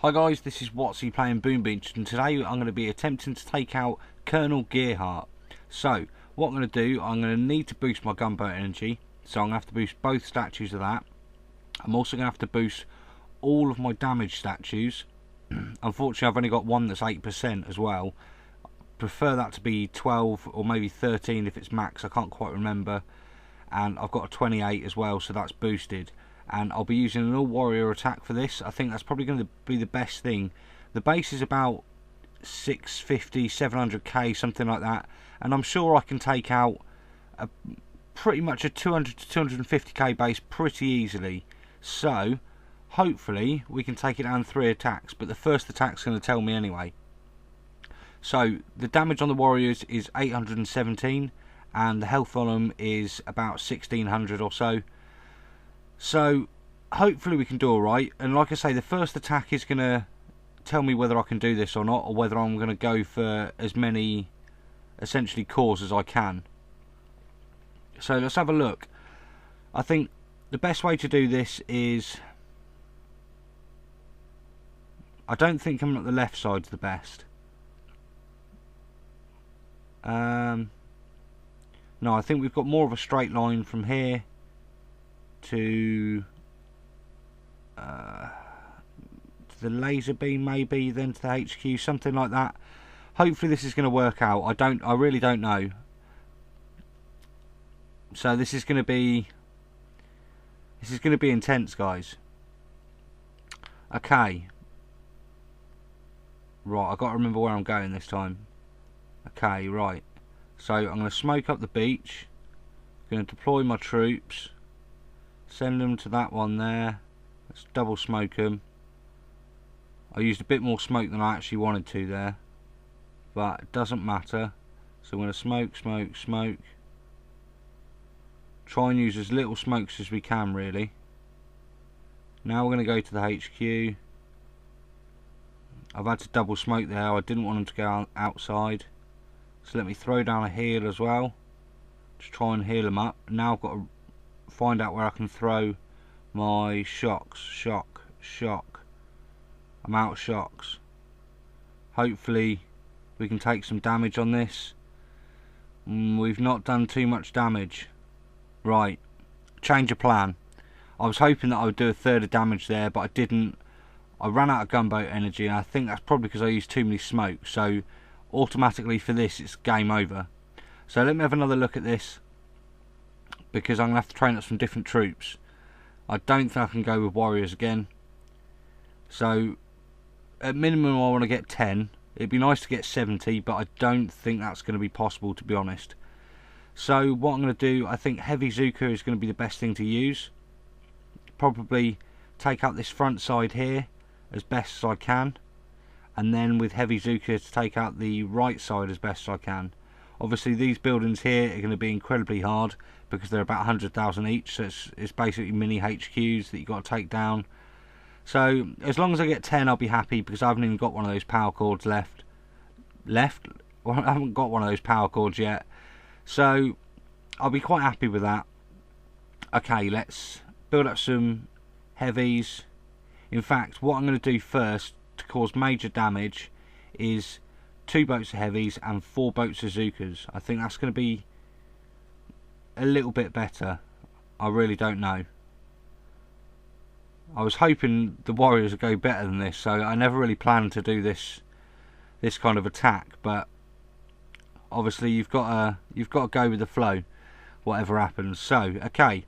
Hi guys, this is Wattsy playing Boom Beach, and today I'm going to be attempting to take out Colonel Gearheart. So, what I'm going to do, I'm going to need to boost my gunboat energy, so I'm going to have to boost both statues of that. I'm also going to have to boost all of my damage statues. Unfortunately, I've only got one that's 8% as well. Prefer that to be 12 or maybe 13 if it's max, I can't quite remember. And I've got a 28 as well, so that's boosted. And I'll be using an all warrior attack for this. I think that's probably going to be the best thing. The base is about 650, 700k, something like that, and I'm sure I can take out pretty much a 200 to 250k base pretty easily. So hopefully we can take it down 3 attacks, but the first attack's going to tell me anyway. So the damage on the warriors is 817 and the health on them is about 1600 or so. So hopefully we can do alright, and like I say, the first attack is going to tell me whether I can do this or not, or whether I'm going to go for as many essentially cores as I can. So let's have a look. I think the best way to do this is, I don't think coming up the left side's the best. No, I think we've got more of a straight line from here to the laser beam, maybe, then to the HQ, something like that. Hopefully this is going to work out. I really don't know. So this is going to be intense, guys. Okay, right, I've got to remember where I'm going this time. Okay, right, so I'm going to smoke up the beach, going to deploy my troops, send them to that one there. Let's double smoke them. I used a bit more smoke than I actually wanted to there, but it doesn't matter. So I'm going to smoke, smoke, smoke. Try and use as little smokes as we can, really. Now we're going to go to the HQ. I've had to double smoke there. I didn't want them to go outside. So let me throw down a heal as well. Just try and heal them up. Now I've got to find out where I can throw my shocks. Shock. I'm out of shocks. Hopefully we can take some damage on this. We've not done too much damage. Right, change of plan. I was hoping that I would do a third of damage there, but I didn't. I ran out of gunboat energy, and I think that's probably because I used too many smokes. So automatically for this it's game over. So let me have another look at this, because I'm going to have to train up some different troops. I don't think I can go with warriors again. So at minimum I want to get 10. It'd be nice to get 70, but I don't think that's going to be possible, to be honest. So what I'm going to do, I think heavy Hooka is going to be the best thing to use. Probably take out this front side here as best as I can, and then with heavy Hooka to take out the right side as best as I can. Obviously these buildings here are going to be incredibly hard because they're about 100,000 each, so it's basically mini HQs that you've got to take down. So as long as I get 10 I'll be happy, because I haven't even got one of those power cords left. Well, I haven't got one of those power cords yet, so I'll be quite happy with that. Okay, let's build up some heavies. In fact, what I'm going to do first to cause major damage is 2 boats of heavies and 4 boats of Hookas. I think that's going to be a little bit better. I really don't know. I was hoping the warriors would go better than this, so I never really planned to do this kind of attack, but obviously you've got to go with the flow, whatever happens. So okay,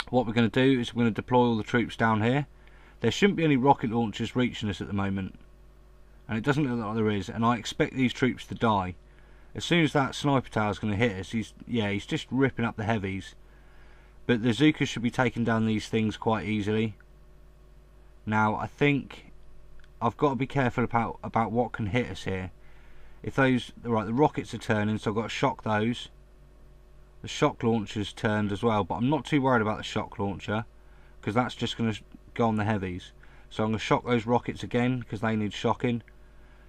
what we're going to do is we're going to deploy all the troops down here. There shouldn't be any rocket launchers reaching us at the moment, and it doesn't look like there is, and I expect these troops to die. As soon as that sniper tower is going to hit us, he's just ripping up the heavies. But the Hookas should be taking down these things quite easily. Now I think I've got to be careful about what can hit us here. If those, right, the rockets are turning, so I've got to shock those. The shock launcher's turned as well, but I'm not too worried about the shock launcher, because that's just going to go on the heavies. So I'm going to shock those rockets again, because they need shocking.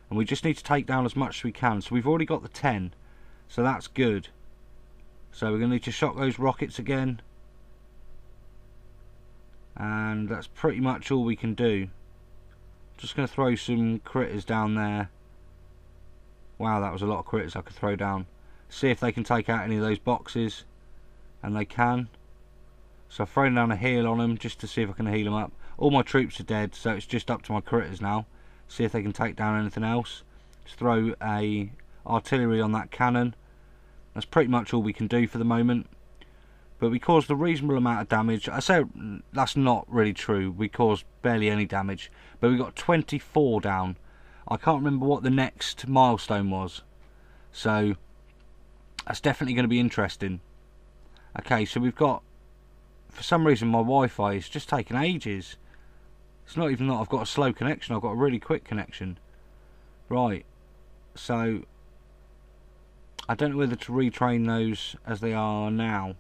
And we just need to take down as much as we can. So we've already got the 10, so that's good. So we're going to need to shock those rockets again. And that's pretty much all we can do. Just going to throw some critters down there. Wow, that was a lot of critters I could throw down. See if they can take out any of those boxes. And they can. So I've thrown down a heal on them just to see if I can heal them up. All my troops are dead, so it's just up to my critters now. See if they can take down anything else. Just throw a artillery on that cannon. That's pretty much all we can do for the moment. But we caused a reasonable amount of damage. I say that's not really true. We caused barely any damage. But we got 24 down. I can't remember what the next milestone was. So that's definitely going to be interesting. Okay, so we've got... For some reason my Wi-Fi is just taking ages. It's not even that I've got a slow connection. I've got a really quick connection. Right. So I don't know whether to retrain those as they are now.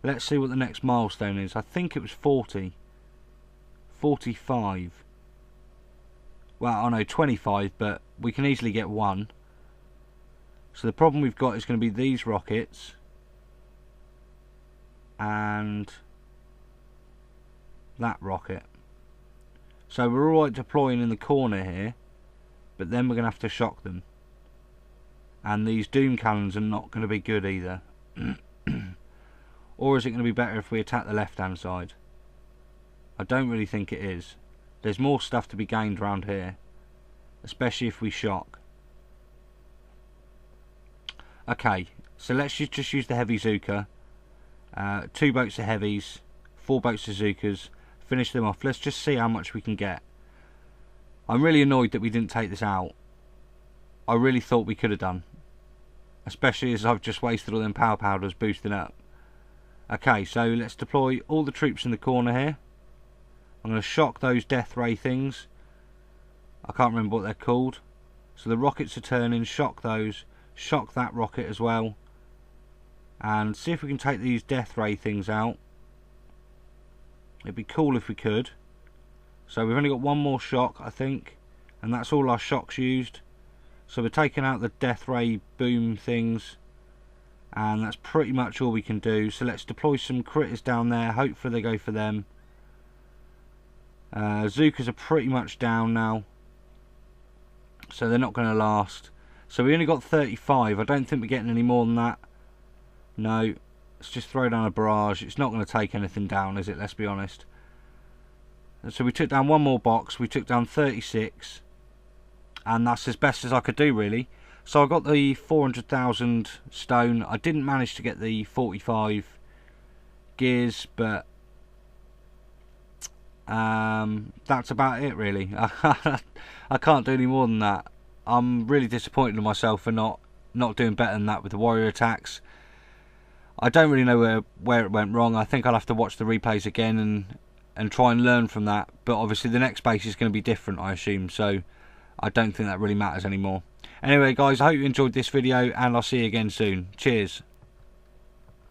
Let's see what the next milestone is. I think it was 40. 45. Well, I know 25, but we can easily get one. So the problem we've got is going to be these rockets. And that rocket. So we're alright deploying in the corner here. But then we're going to have to shock them. And these doom cannons are not going to be good either. Or is it going to be better if we attack the left hand side? I don't really think it is. There's more stuff to be gained around here. Especially if we shock. Okay, so let's just use the heavy Zooka. 2 boats of heavies, 4 boats of Zookas. Finish them off. Let's just see how much we can get. I'm really annoyed that we didn't take this out. I really thought we could have done. Especially as I've just wasted all them power powders boosting up. Okay, so let's deploy all the troops in the corner here. I'm going to shock those death ray things. I can't remember what they're called. So the rockets are turning, shock those. Shock that rocket as well. And see if we can take these death ray things out. It'd be cool if we could. So we've only got one more shock, I think. And that's all our shocks used. So we're taking out the death ray boom things. And that's pretty much all we can do. So let's deploy some critters down there. Hopefully they go for them. Zookas are pretty much down now. So they're not going to last. So we only got 35. I don't think we're getting any more than that. No. Let's just throw down a barrage. It's not going to take anything down, is it? Let's be honest. So we took down one more box. We took down 36. And that's as best as I could do, really. So I got the 400,000 stone. I didn't manage to get the 45 gears, but that's about it, really. I can't do any more than that. I'm really disappointed in myself for not doing better than that with the warrior attacks. I don't really know where it went wrong. I think I'll have to watch the replays again and try and learn from that. But obviously the next base is going to be different, I assume. So I don't think that really matters anymore. Anyway guys, I hope you enjoyed this video and I'll see you again soon. Cheers.